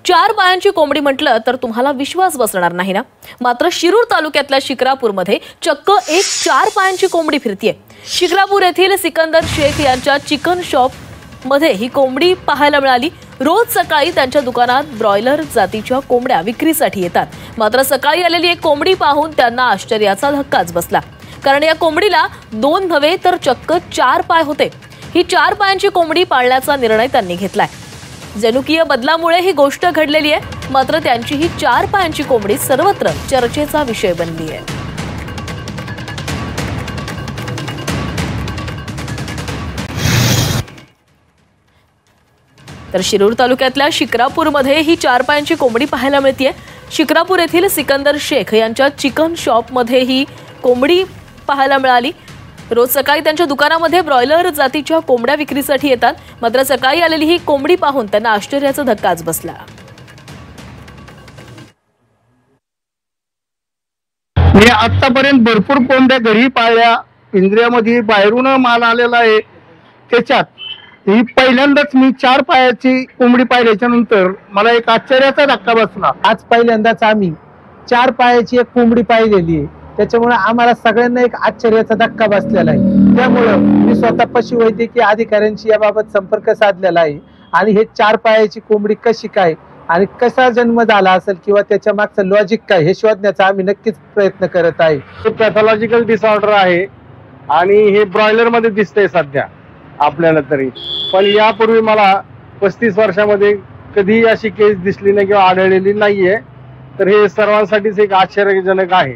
4 पायांची कोंबडी म्हटलं तर तुम्हाला विश्वास बसणार नाही ना। मात्र शिरूर तालुक्यातल्या शिक्रापूरमध्ये चक्क एक 4 पायांची कोंबडी फिरतीये। शिक्रापूर येथील सिकंदर शेख यांच्या चिकन शॉप मध्ये ही कोंबडी पाहायला मिळाली। रोज सकाळी त्यांच्या दुकानात ब्रॉयलर जातीच्या कोंबड्या विक्रीसाठी येतात। मात्र सकाळी आलेली एक कोंबडी पाहून त्यांना आश्चर्याचा धक्काच बसला, कारण या कोंबडीला 2 नव्हे तर चक्क 4 पाय होते। ही 4 पायांची कोंबडी पाळण्याचा निर्णय त्यांनी घेतलाय। जनुकीय बदलामुळे ही गोष्ट घडलेली आहे। मात्र त्यांची ही 4 पायांची कोंबडी सर्वत्र चर्चेचा विषय बनली आहे। तर शिरूर तालुक्यातल्या शिक्रापूरमध्ये ही 4 पायांची कोंबडी पाहायला मिळते। शिक्रापूर येथील सिकंदर शेख यांच्या चिकन शॉपमध्ये ही कोंबडी पाहायला मिळाली। रोज सकाळी त्यांच्या दुकानामध्ये ब्रॉयलर जातीच्या कोंबड्या विक्रीसाठी येतात। मात्र सकाळी आलेली ही कोंबडी पाहून त्यांना आश्चर्याचा धक्काच बसला। मी आतापर्यंत भरपूर कोंबड्या घरी पाळल्या, पिंजऱ्यामध्ये बाहेरून माल आलेला आहे। त्याच्यात ही पहिल्यांदाच मी 4 पायाची कोंबडी पाहिल्याच्या नंतर मला एक आश्चर्याचा धक्का बसला। आज पहिल्यांदाच आम्ही 4 पायाची एक कोंबडी पाहिलेली आहे। त्याच्यामुळे आम्हाला सगळ्यांना एक आश्चर्याचा धक्का बसलेला आहे। त्यामुळे मी स्वतः पशुवैद्यकीय अधिकाऱ्यांशी याबाबत संपर्क साधलेला आहे आणि हे 4 पायाची कोंबडी कशी काय आणि कसा जन्म झाला असेल किंवा त्याच्या मागचं लॉजिक काय हे शोधण्याचा आम्ही नक्कीच प्रयत्न करत आहे। हे पॅथॉलॉजिकल डिसऑर्डर आहे आणि हे ब्रॉयलर मध्ये दिसतंय सध्या आपल्याला तरी, पण यापूर्वी मला 35 वर्षामध्ये कधी अशी केस दिसली नाही किंवा आढळलेली नाहीये। तर हे सर्वांसाठीच एक आश्चर्यजनक आहे।